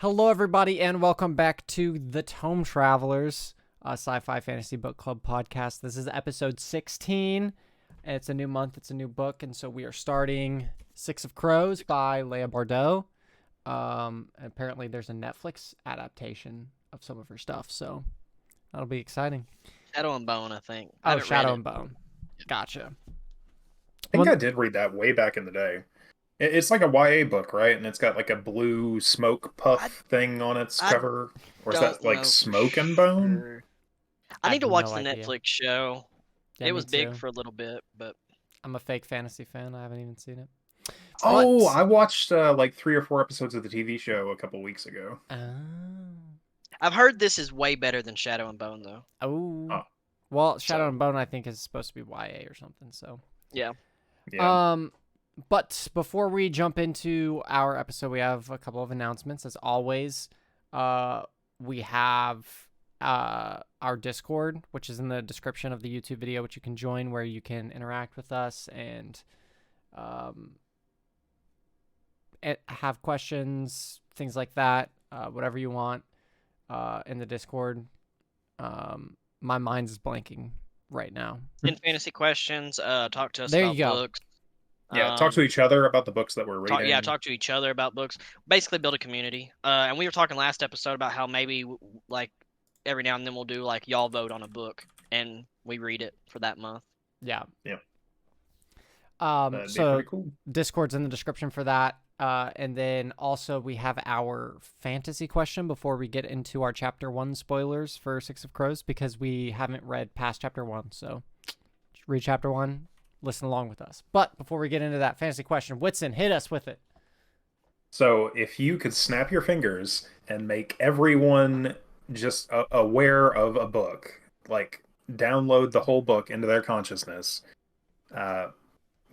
Hello, everybody, and welcome back to the Tome Travelers, a sci-fi fantasy book club podcast. This is episode 16. It's a new month, it's a new book, and so we are starting Six of Crows by Leigh Bardugo. Apparently, there's a Netflix adaptation of some of her stuff, so that'll be exciting. Shadow and Bone, I think. Oh, Shadow and Bone. Gotcha. I think I did read that way back in the day. It's like a YA book, right? And it's got like a blue smoke puff thing on its cover. Or is that like Smoke and Bone? Sure. I need to watch the Netflix show. Yeah, it was big for a little bit, but I'm a fake fantasy fan. I haven't even seen it. Oh, I watched like 3 or 4 episodes of the TV show a couple weeks ago. I've heard this is way better than Shadow and Bone, though. Oh. Well, Shadow and Bone, I think, is supposed to be YA or something, so. Yeah. But before we jump into our episode, we have a couple of announcements. As always, we have our Discord, which is in the description of the YouTube video, which you can join, where you can interact with us and have questions, things like that, whatever you want in the Discord. My mind is blanking right now. In fantasy questions, talk to us there about you go. books. Yeah, talk to each other about the books that we're reading. Talk to each other about books. Basically, build a community. And we were talking last episode about how maybe like every now and then we'll do like y'all vote on a book and we read it for that month. Yeah. That'd so be pretty cool. Discord's in the description for that. And then also we have our fantasy question before we get into our chapter 1 spoilers for Six of Crows, because we haven't read past chapter 1. So read chapter 1, listen along with us. But before we get into that fantasy question, Whitson, hit us with it. So if you could snap your fingers and make everyone just aware of a book, like download the whole book into their consciousness,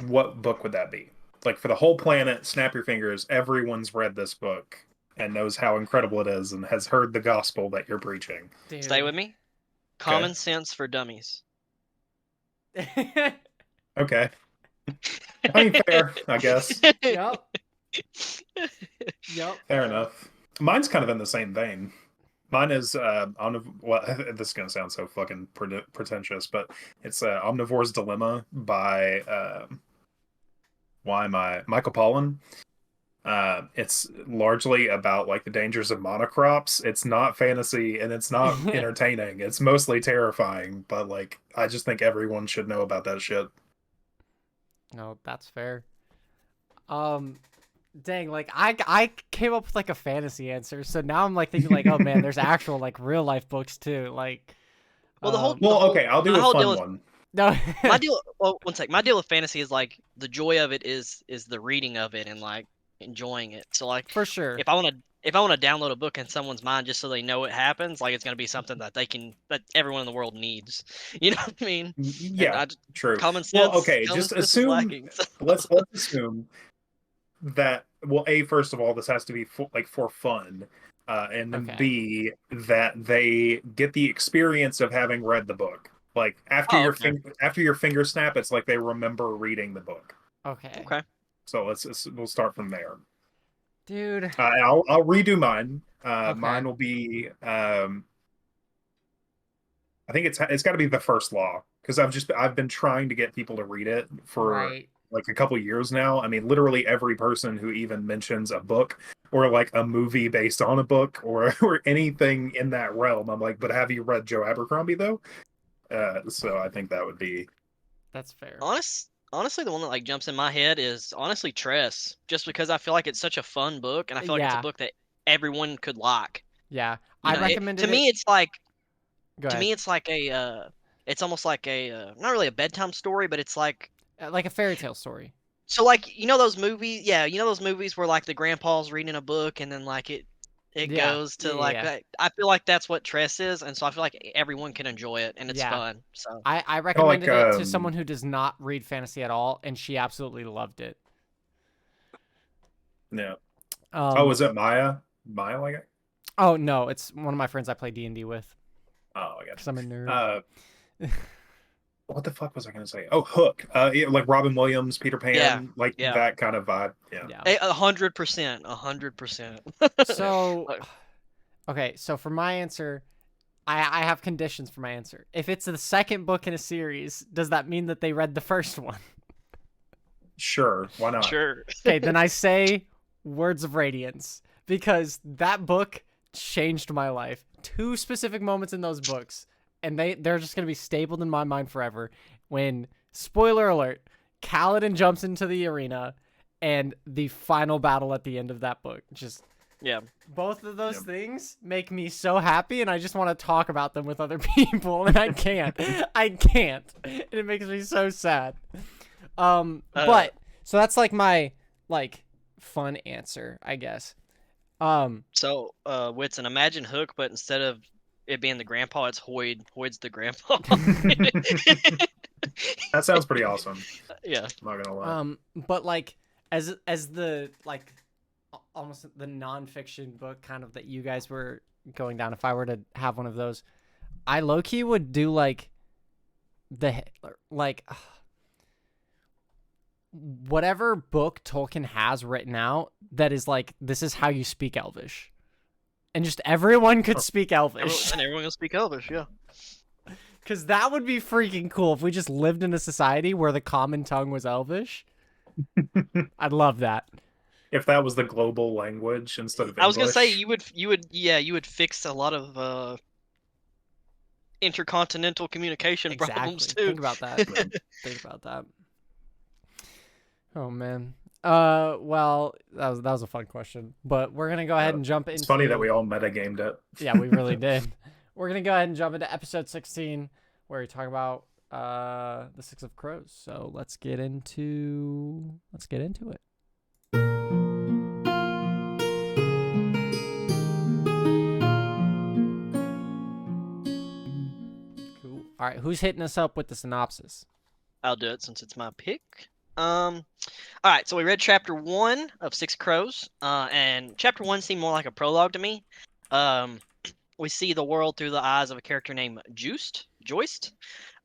what book would that be? Like for the whole planet, snap your fingers, everyone's read this book and knows how incredible it is and has heard the gospel that you're preaching. Dude. Stay with me. Common Sense for Dummies. Okay. I mean, fair, I guess. Yep. Fair enough. Mine's kind of in the same vein. Mine is this is gonna sound so fucking pretentious, but it's Omnivore's Dilemma by Michael Pollan. It's largely about like the dangers of monocrops. It's not fantasy and it's not entertaining. It's mostly terrifying, but like I just think everyone should know about that shit. No, that's fair. Dang, like I came up with like a fantasy answer, so now I'm like thinking like, oh man, there's actual like real life books too. Like, okay, I'll do a fun one. No, my deal. Well, one sec. My deal with fantasy is like the joy of it is the reading of it and like enjoying it. So like for sure, if I want to download a book in someone's mind just so they know it happens, like it's gonna be something that that everyone in the world needs. You know what I mean? Yeah, true. Common sense. Well, okay, just assume. Lacking, so. Let's assume that first of all, this has to be for fun, and then B, that they get the experience of having read the book. Like after your finger snap, it's like they remember reading the book. Okay. So we'll start from there, dude. I'll redo mine. Mine will be I think it's got to be The First Law, because I've been trying to get people to read it for like a couple years now. I mean, literally every person who even mentions a book or like a movie based on a book or anything in that realm, I'm like, but have you read Joe Abercrombie though? So I think that would be. That's fair. Honestly, the one that like jumps in my head is honestly Tress, just because I feel like it's such a fun book, and I feel like it's a book that everyone could like. Yeah, I recommend it. To me, it's like. Go ahead. To me, it's like it's almost like a not really a bedtime story, but it's like a fairy tale story. So like those movies, those movies where like the grandpa's reading a book and then like it goes to I feel like that's what Tress is, and so I feel like everyone can enjoy it and it's fun. So I recommended it to someone who does not read fantasy at all, and she absolutely loved it. Yeah. Was it Maya? Maya like it? Oh no, it's one of my friends I play D&D with. Oh, I guess. I'm a nerd. what the fuck was I gonna say? Oh, Hook. Yeah, like Robin Williams, Peter Yeah, Pan, like yeah, that kind of vibe. Yeah. Yeah. 100%, 100%. So, okay, so for my answer, I have conditions for my answer. If it's the second book in a series, does that mean that they read the first one? Sure, why not? Sure. Okay, then I say Words of Radiance because that book changed my life. Two specific moments in those books, and they're just gonna be stapled in my mind forever. When, spoiler alert, Kaladin jumps into the arena, and the final battle at the end of that book. Just Yeah. both of those things make me so happy, and I just want to talk about them with other people, and I can't. I can't. And it makes me so sad. But so that's like my fun answer, I guess. So, Whitson, imagine Hook, but instead of it being the grandpa, it's Hoyd. Hoyd's the grandpa. That sounds pretty awesome. Yeah. I'm not gonna lie. But like as the like almost the nonfiction book kind of that you guys were going down, if I were to have one of those, I low key would do like whatever book Tolkien has written out that is like, this is how you speak Elvish. And just everyone could speak Elvish. And everyone can speak Elvish, yeah. Because that would be freaking cool if we just lived in a society where the common tongue was Elvish. I'd love that. If that was the global language instead of English. I was gonna say you would fix a lot of intercontinental communication problems too. Think about that. Think about that. Oh man. Well, that was a fun question, but we're gonna go ahead and jump into. It's funny that we all metagamed it. Yeah, we really did. We're gonna go ahead and jump into episode 16, where we talk about the Six of Crows. So let's get into it. Cool. All right, who's hitting us up with the synopsis? I'll do it since it's my pick. All right, so we read chapter 1 of Six Crows, and chapter 1 seemed more like a prologue to me. We see the world through the eyes of a character named Joist,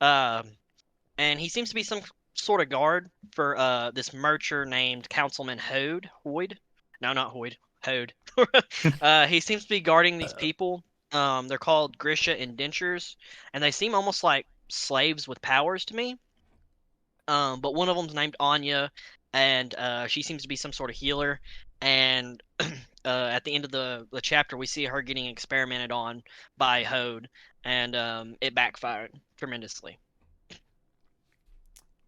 and he seems to be some sort of guard for this mercher named Councilman Hoyd. No, not Hoyd. Hode. He seems to be guarding these people. They're called Grisha indentures, and they seem almost like slaves with powers to me. But one of them's named Anya, and she seems to be some sort of healer. And at the end of the chapter, we see her getting experimented on by Hode, and it backfired tremendously.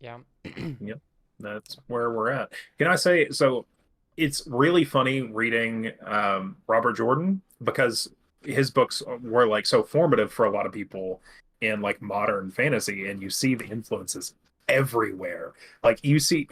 Yeah. Yep, that's where we're at. Can I say so? It's really funny reading Robert Jordan because his books were like so formative for a lot of people in like modern fantasy, and you see the influences everywhere. Like you see,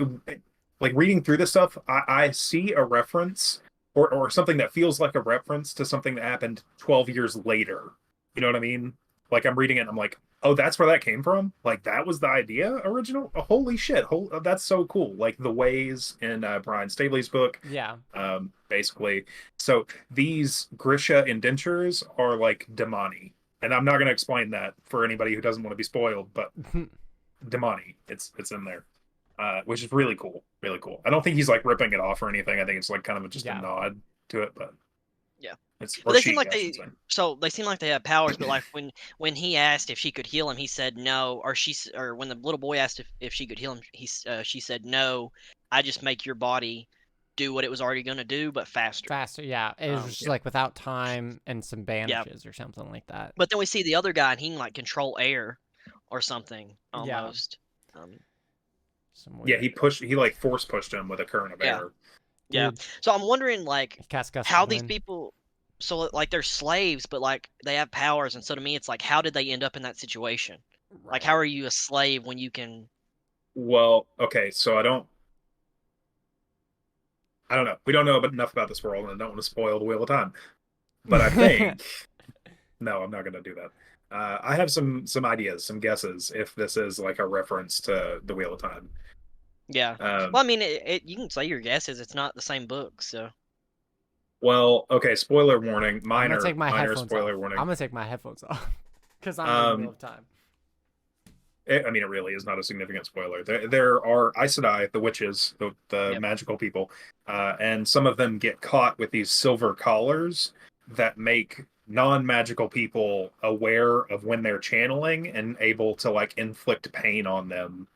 like reading through this stuff, I see a reference or something that feels like a reference to something that happened 12 years later. You know what I mean? Like I'm reading it and I'm like, oh, that's where that came from? Like that was the idea original? Oh, holy shit. That's so cool. Like the ways in Brian Staley's book. Yeah. Basically. So these Grisha indentures are like Damani. And I'm not going to explain that for anybody who doesn't want to be spoiled, but Damani, it's in there. Which is really cool. Really cool. I don't think he's like ripping it off or anything. I think it's like kind of just a nod to it, but yeah. But they seem like they seem like they have powers, but like when he asked if she could heal him, he said no. Or when the little boy asked if she could heal him, she said no. I just make your body do what it was already going to do, but faster. Faster, yeah. It was just like without time and some bandages or something like that. But then we see the other guy, and he can like control air or something almost. Yeah, he like force pushed him with a current of air. Yeah. So I'm wondering like how these people. So like they're slaves, but like they have powers, and so to me, it's like, how did they end up in that situation? Right. Like, how are you a slave when you can? Well, okay, so I don't know. We don't know enough about this world, and I don't want to spoil the Wheel of Time. But I think no, I'm not going to do that. I have some ideas, some guesses, if this is like a reference to the Wheel of Time. Yeah. Well, I mean, you can say your guesses. It's not the same book, so. Well, okay. Spoiler warning. Minor spoiler warning. I'm gonna take my headphones off because I'm in the Wheel of Time. I mean, it really is not a significant spoiler. There are Aes Sedai, the witches, the Yep. magical people, and some of them get caught with these silver collars that make non-magical people aware of when they're channeling and able to like inflict pain on them.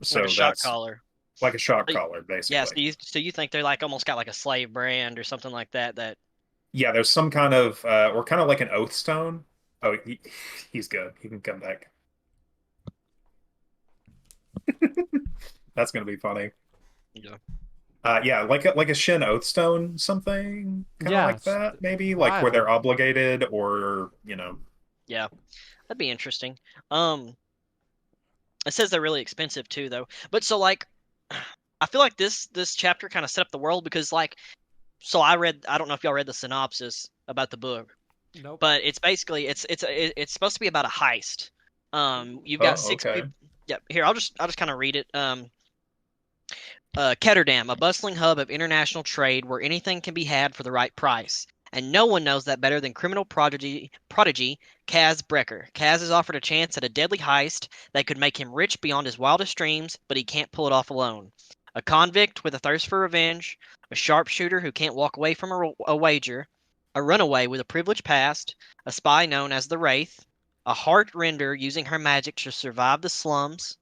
Like a So shock that's collar. like a shock So, collar, yeah. basically. So you think they're like almost got like a slave brand or something like that? That Yeah, there's some kind of, or kind of like an oath stone. Oh, he's good. He can come back. That's gonna be funny. yeah. Yeah, like a Shin Oathstone, something kind of Yeah, like it's that, maybe like where wild. they're obligated, or Yeah. That'd be interesting. Um, it says they're really expensive too, though. But so like, I feel like this chapter kind of set up the world because like, so I don't know if y'all read the synopsis about the book, Nope. but it's basically it's supposed to be about a heist. You've got Oh, six okay. people. Yeah, here I'll just kind of read it. Ketterdam, a bustling hub of international trade where anything can be had for the right price. And no one knows that better than criminal prodigy Kaz Brecker. Kaz is offered a chance at a deadly heist that could make him rich beyond his wildest dreams, but he can't pull it off alone. A convict with a thirst for revenge, a sharpshooter who can't walk away from a wager, a runaway with a privileged past, a spy known as the Wraith, a heart render using her magic to survive the slums,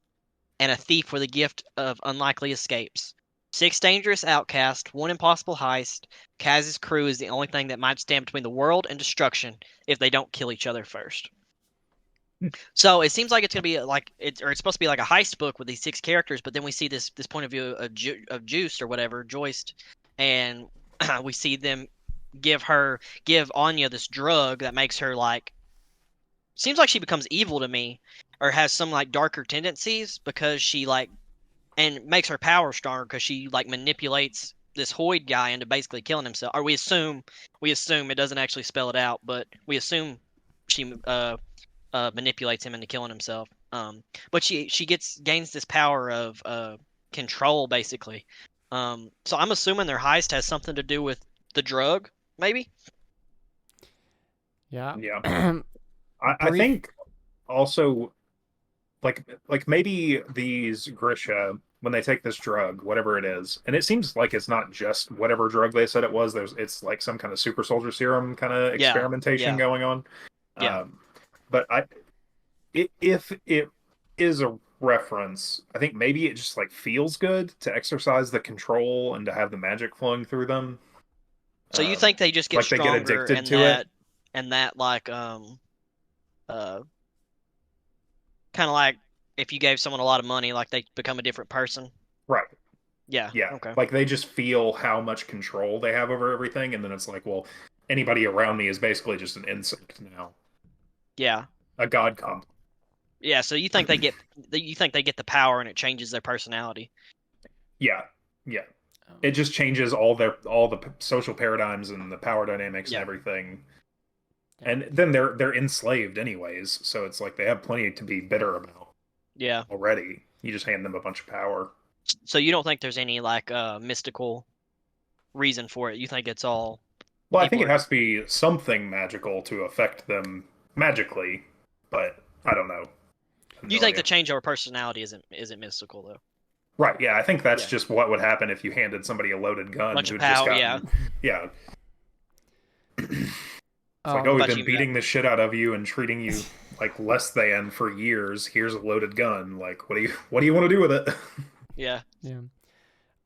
and a thief with a gift of unlikely escapes. Six dangerous outcasts, one impossible heist. Kaz's crew is the only thing that might stand between the world and destruction if they don't kill each other first. So it seems like it's gonna be like or it's supposed to be like a heist book with these six characters, but then we see this point of view of Juiced or whatever, Joist, and we see them give Anya this drug that makes her like seems like she becomes evil to me or has some like darker tendencies because she like and makes her power stronger because she like manipulates this Hoyd guy into basically killing himself. Or we assume it doesn't actually spell it out, but we assume she manipulates him into killing himself. But she gains this power of control basically. So I'm assuming their heist has something to do with the drug, maybe. Yeah. Yeah. I Brief. think also like maybe these Grisha, when they take this drug, whatever it is, and it seems like it's not just whatever drug they said it was. It's like some kind of super soldier serum kind of Yeah, experimentation yeah, going on. yeah. Um, but if it is a reference, I think maybe it just like feels good to exercise the control and to have the magic flowing through them. So you think they just get Like they get stronger addicted to it. and that like uh kind of like if you gave someone a lot of money, like they become a different person. Right. Yeah. Yeah. Okay. Like they just feel how much control they have over everything, and then it's like, well, anybody around me is basically just an insect now. Yeah. A god comp. Yeah. So you think they get the power and it changes their personality. Yeah. Yeah. Oh, It just changes all the social paradigms and the power dynamics and Yeah. everything. yeah. And then they're enslaved anyways, so it's like they have plenty to be bitter about Yeah. already. You just hand them a bunch of power. So you don't think there's any like mystical reason for it? You think it's all Well, I think people it are just has to be something magical to affect them magically, but I don't know. I have you no think the idea. change over personality isn't mystical though? Right, yeah, I think that's Yeah. just what would happen if you handed somebody a loaded gun Bunch of who'd just power. Yeah. gotten, yeah. It's like, What oh, Um. we've about been you, Matt? beating the shit out of you and treating you like less than for years. Here's a loaded gun. Like, what do you want to do with it? Yeah. Yeah.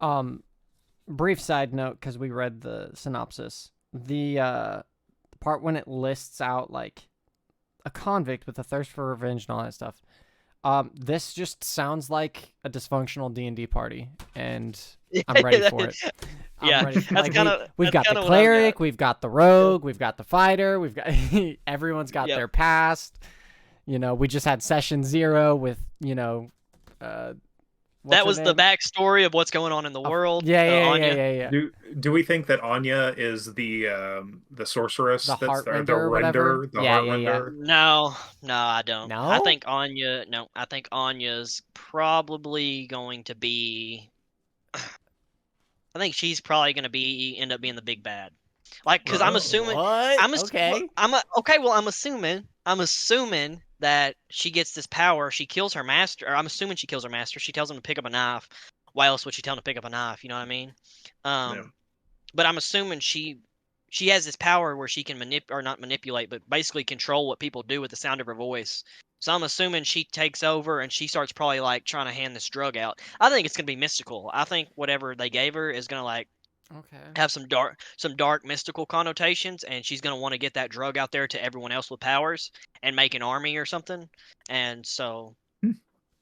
Um. Brief side note, because we read the synopsis. The part when it lists out like a convict with a thirst for revenge and all that stuff. This just sounds like a dysfunctional D&D party, and I'm ready for it. I'm Yeah. ready. That's Like kind of we've that's got the kind of what I've got. cleric, we've got the rogue, we've got the fighter, we've got everyone's got Yep. their past. We just had session 0 with what's That her was the name? backstory of what's going on in the world. Yeah, yeah, yeah, Anya. yeah, yeah. Do we think that Anya is the sorceress The that's heart there, the render or whatever. render, the Yeah, heart yeah, yeah. render? No, no, I don't. I No. think Anya. No, I think Anya's probably going to be. I think she's probably going to be end up being the big bad. Like, because I'm Oh, assuming, What? well, Okay. okay. Well, I'm assuming that she gets this power. She kills her master, or I'm assuming she kills her master. She tells him to pick up a knife. Why else would she tell him to pick up a knife? You know what I mean? Yeah. But I'm assuming she has this power where she can not manipulate, but basically control what people do with the sound of her voice. So I'm assuming she takes over and she starts probably like trying to hand this drug out. I think it's gonna be mystical. I think whatever they gave her is gonna like have some dark mystical connotations, and she's gonna want to get that drug out there to everyone else with powers and make an army or something. And so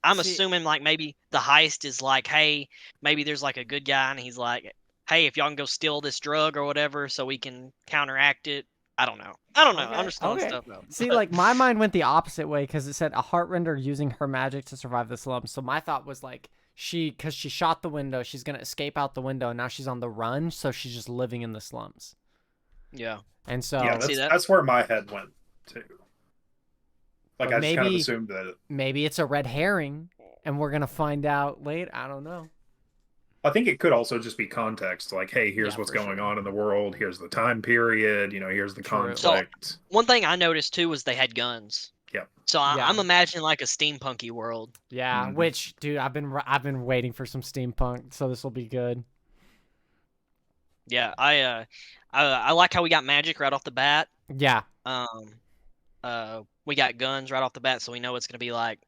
I'm assuming like maybe the heist is like, hey, maybe there's like a good guy and he's like, hey, if y'all can go steal this drug or whatever so we can counteract it. I don't know. Okay. I'm just throwing stuff out. See, like my mind went the opposite way because it said a heartrender using her magic to survive the slums. So my thought was like because she shot the window, she's gonna escape out the window, and now she's on the run, so she's just living in the slums. Yeah. And so that's where my head went too. Like I just kind of assumed that maybe it's a red herring, and we're gonna find out later. I don't know. I think it could also just be context, like, hey, here's what's going on in the world. Here's the time period. Here's the conflict. So, one thing I noticed too was they had guns. Yeah. So I'm imagining like a steampunky world. Yeah, which, dude, I've been waiting for some steampunk, so this will be good. Yeah, I like how we got magic right off the bat. Yeah. We got guns right off the bat, so we know it's gonna be like,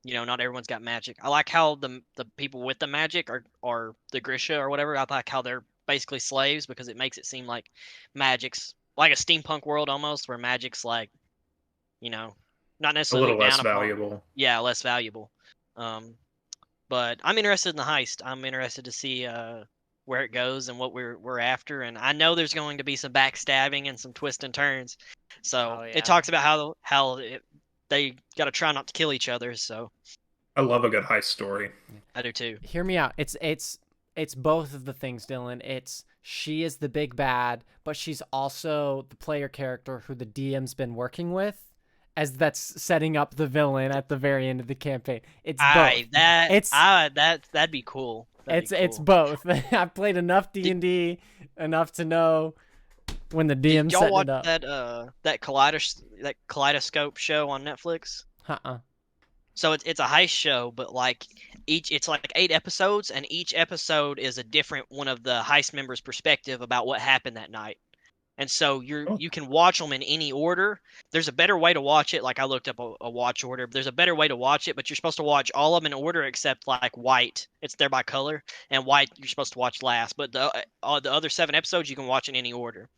not everyone's got magic. I like how the people with the magic are the Grisha or whatever. I like how they're basically slaves because it makes it seem like magic's like a steampunk world almost, where magic's like, not necessarily a little less valuable. Yeah, less valuable. But I'm interested in the heist. I'm interested to see where it goes and what we're after. And I know there's going to be some backstabbing and some twists and turns. So it talks about how they got to try not to kill each other. So I love a good heist story. I do too. Hear me out. It's both of the things, Dylan. It's she is the big bad, but she's also the player character who the DM's been working with, as that's setting up the villain at the very end of the campaign. It's both. That'd be cool. It's both. I've played enough D&D enough to know when the DM's setting it up. Did y'all watch that Kaleidoscope show on Netflix? So it's a heist show, but like it's like 8 episodes, and each episode is a different one of the heist members' perspective about what happened that night. And so you can watch them in any order. There's a better way to watch it. Like I looked up a watch order. There's a better way to watch it, but you're supposed to watch all of them in order except like white. It's there by color, and white you're supposed to watch last. But the other 7 episodes you can watch in any order.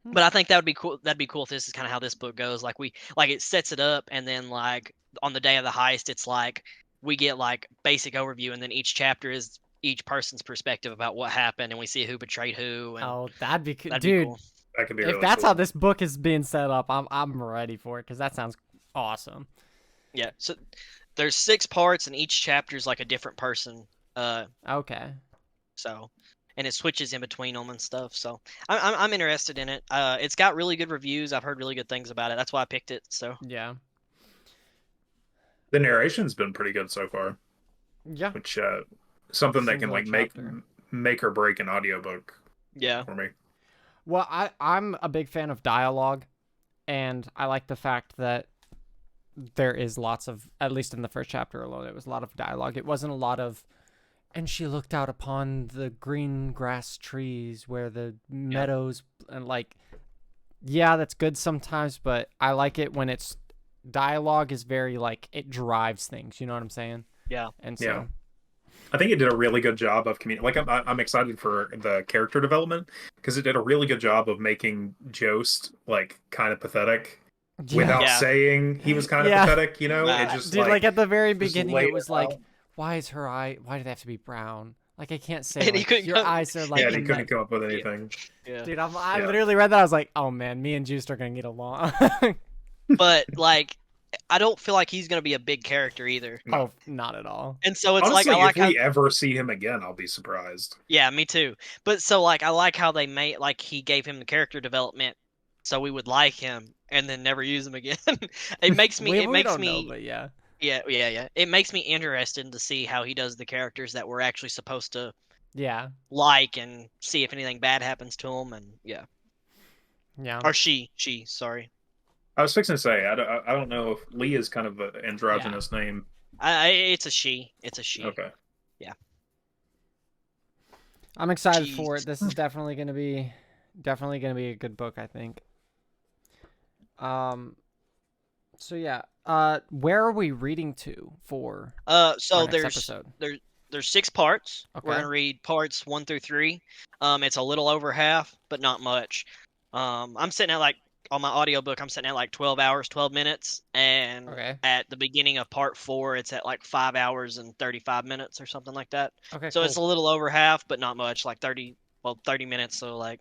But I think that would be cool. That'd be cool if this is kind of how this book goes. Like it sets it up, and then like on the day of the heist, it's like we get like basic overview, and then each chapter is each person's perspective about what happened, and we see who betrayed who. And that'd be cool, dude. Cool. That could be. If that's how this book is being set up, I'm ready for it because that sounds awesome. Yeah. So there's 6 parts, and each chapter is like a different person. Okay. So. And it switches in between them and stuff. So I'm interested in it. It's got really good reviews. I've heard really good things about it. That's why I picked it. So yeah. The narration's been pretty good so far. Yeah. Which something that can like make or break an audiobook. Yeah. For me. Well, I'm a big fan of dialogue, and I like the fact that there is lots of, at least in the first chapter alone, it was a lot of dialogue. It wasn't a lot of, and she looked out upon the green grass trees where the meadows, and like, yeah, that's good sometimes, but I like it when it's dialogue is very like, it drives things, you know what I'm saying? Yeah. And so I think it did a really good job of communicating. Like I'm excited for the character development because it did a really good job of making Jost like kind of pathetic without saying he was kind of pathetic. It just dude, like at the very beginning, it was like, why is her eye? Why do they have to be brown? Like I can't say. Like, your eyes are like. Yeah, he couldn't come up with anything. Yeah. Dude, I literally read that. I was like, oh man, me and Juiced are gonna get along. But like, I don't feel like he's gonna be a big character either. Oh, not at all. And so it's honestly, like, if we ever see him again, I'll be surprised. Yeah, me too. But so like, I like how they made like he gave him the character development, so we would like him, and then never use him again. It makes me. It makes me. Know, but yeah. Yeah. It makes me interested to see how he does the characters that we're actually supposed to. Yeah. Like and see if anything bad happens to him, and yeah. Yeah. Or she. Sorry. I was fixing to say, I don't know if Leigh is kind of an androgynous name. It's a she. It's a she. Okay. Yeah. I'm excited for it. This is definitely gonna be a good book, I think. So yeah. Where are we reading to for? So our next episode? There's 6 parts. Okay. We're gonna read parts 1 through 3. It's a little over half, but not much. I'm sitting at on my audiobook, I'm sitting at 12 hours, 12 minutes, and at the beginning of part 4, it's at 5 hours and 35 minutes or something like that. Okay. So cool. it's a little over half, but not much, 30 minutes, so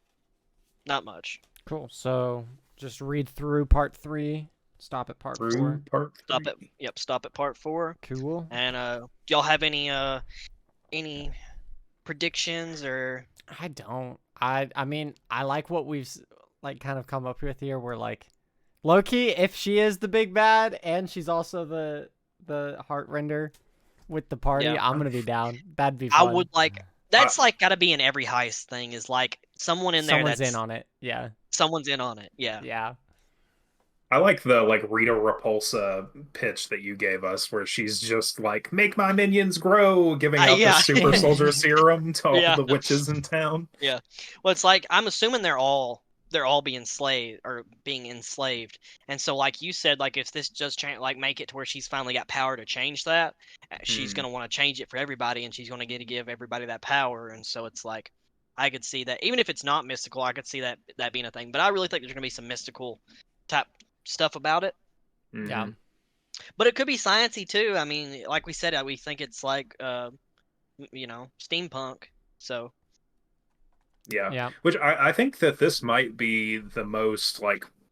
not much. Cool. So just read through part 3. Stop at part 4. Stop at part 4. Cool. And do y'all have any predictions or? I don't. I mean, I like what we've kind of come up with here. We're low-key, if she is the big bad and she's also the heart render with the party, I'm gonna be down. That'd be fun. I would that's gotta be in every heist thing, is someone in there someone's in on it. Yeah. Someone's in on it. Yeah. Yeah. I like the Rita Repulsa pitch that you gave us, where she's just make my minions grow, giving out the super soldier serum to all the witches in town. Yeah. Well, it's I'm assuming they're all being enslaved, and so you said, if this does make it to where she's finally got power to change that, she's gonna want to change it for everybody, and she's gonna get to give everybody that power, and so it's I could see that, even if it's not mystical, I could see that being a thing. But I really think there's gonna be some mystical type stuff about it. Yeah. But it could be sciencey too. I mean, like we said, we think it's steampunk. So. Yeah. Which I think that this might be the most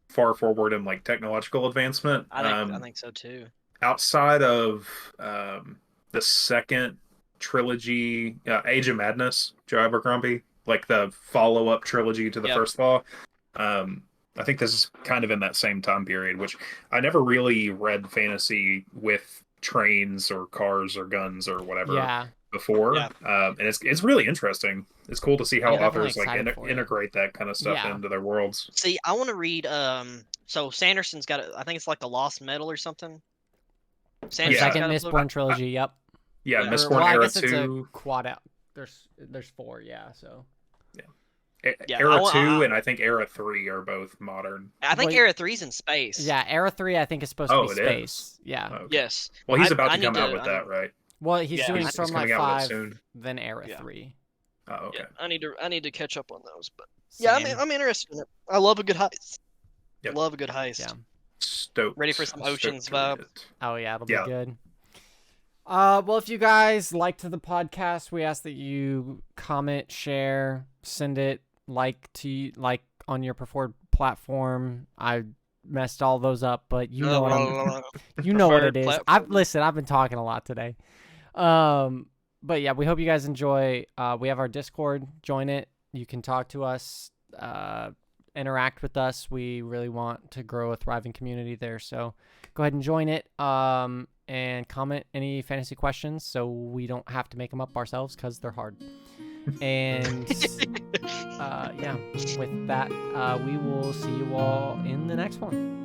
far forward in technological advancement. I think so too. Outside of the second trilogy, Age of Madness, Joe Abercrombie, the follow-up trilogy to the First Law. I think this is kind of in that same time period, which I never really read fantasy with trains or cars or guns or whatever before. And it's really interesting. It's cool to see how authors integrate that kind of stuff into their worlds. See, I want to read so Sanderson's got I think it's the Lost Metal or something. Second Mistborn trilogy, Yeah, Mistborn Era 2. It's a quad out. There's 4, so. Era 2 and I think Era 3 are both modern. I think Era 3's in space. Yeah, Era 3 I think is supposed to be space. Is? Yeah. Okay. Yes. Well, he's about to come out with that, right? Well, he's doing Stormlight 5, then Era 3. Oh, okay. Yeah, I need to catch up on those, but I'm interested in it. I love a good heist. Yep. Love a good heist. Yeah. Stoked. Ready for some Oceans vibe. Oh yeah, it'll be good. Well, if you guys liked the podcast, we ask that you comment, share, send it on your preferred platform. I messed all those up, but you know what it is. I've been talking a lot today. But yeah, we hope you guys enjoy. We have our Discord. Join it. You can talk to us, interact with us. We really want to grow a thriving community there. So go ahead and join it. And comment any fantasy questions so we don't have to make them up ourselves because they're hard. And with that, we will see you all in the next one.